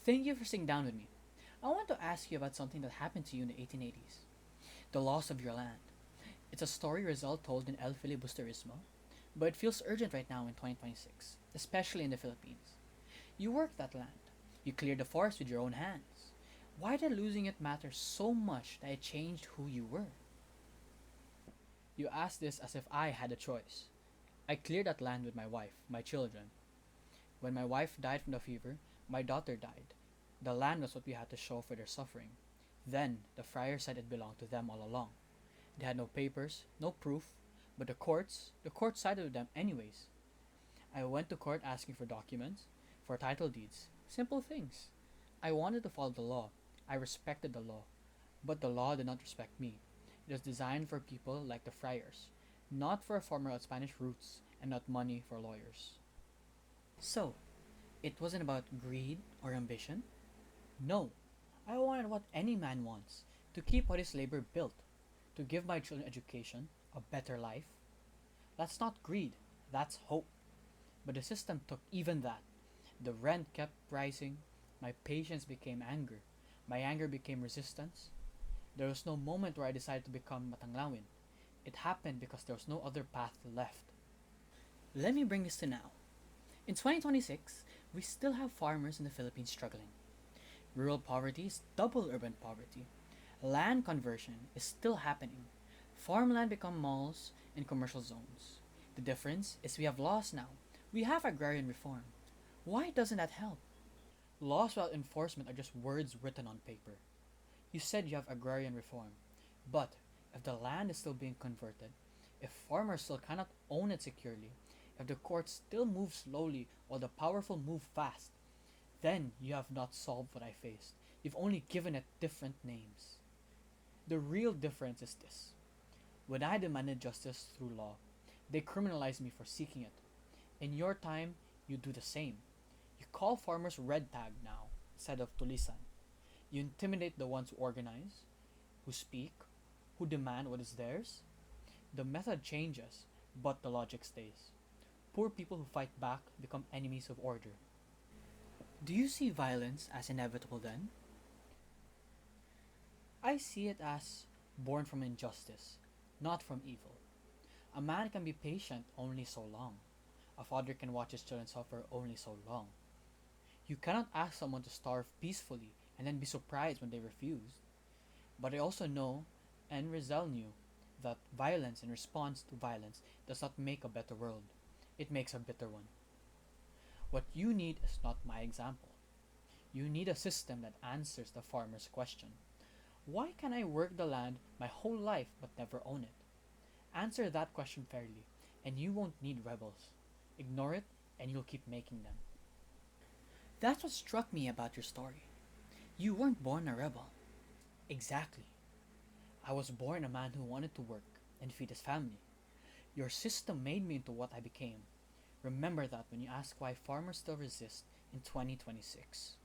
Thank you for sitting down with me. I want to ask you about something that happened to you in the 1880s, the loss of your land. It's a story Rizal told in El Filibusterismo, but it feels urgent right now in 2026, especially in the Philippines. You worked that land. You cleared the forest with your own hands. Why did losing it matter so much that it changed who you were? You ask this as if I had a choice. I cleared that land with my wife, my children. When my wife died from the fever, my daughter died. The land was what we had to show for their suffering. Then the friar said it belonged to them all along. They had no papers, no proof, but the court sided with them anyways. I went to court asking for documents, for title deeds, simple things. I wanted to follow the law. I respected the law, but the law did not respect me. It was designed for people like the friars, not for a farmer with Spanish roots, and not money for lawyers. So, it wasn't about greed or ambition. No, I wanted what any man wants, to keep what his labor built, to give my children education, a better life. That's not greed, that's hope. But the system took even that. The rent kept rising, my patience became anger, my anger became resistance. There was no moment where I decided to become Matanglawin. It happened because there was no other path left. Let me bring this to now. In 2026, we still have farmers in the Philippines struggling. Rural poverty is double urban poverty. Land conversion is still happening. Farmland become malls and commercial zones. The difference is we have laws now. We have agrarian reform. Why doesn't that help? Laws without enforcement are just words written on paper. You said you have agrarian reform, but if the land is still being converted, if farmers still cannot own it securely, if the courts still move slowly while the powerful move fast, then you have not solved what I faced. You've only given it different names. The real difference is this. When I demanded justice through law, they criminalized me for seeking it. In your time, you do the same. You call farmers red tag now instead of tulisan. You intimidate the ones who organize, who speak, who demand what is theirs. The method changes, but the logic stays. Poor people who fight back become enemies of order. Do you see violence as inevitable then? I see it as born from injustice, not from evil. A man can be patient only so long. A father can watch his children suffer only so long. You cannot ask someone to starve peacefully and then be surprised when they refuse. But I also know, and Rizal knew, that violence in response to violence does not make a better world. It makes a bitter one. What you need is not my example. You need a system that answers the farmer's question. Why can I work the land my whole life but never own it? Answer that question fairly, and you won't need rebels. Ignore it, and you'll keep making them. That's what struck me about your story. You weren't born a rebel. Exactly. I was born a man who wanted to work and feed his family. Your system made me into what I became. Remember that when you ask why farmers still resist in 2026.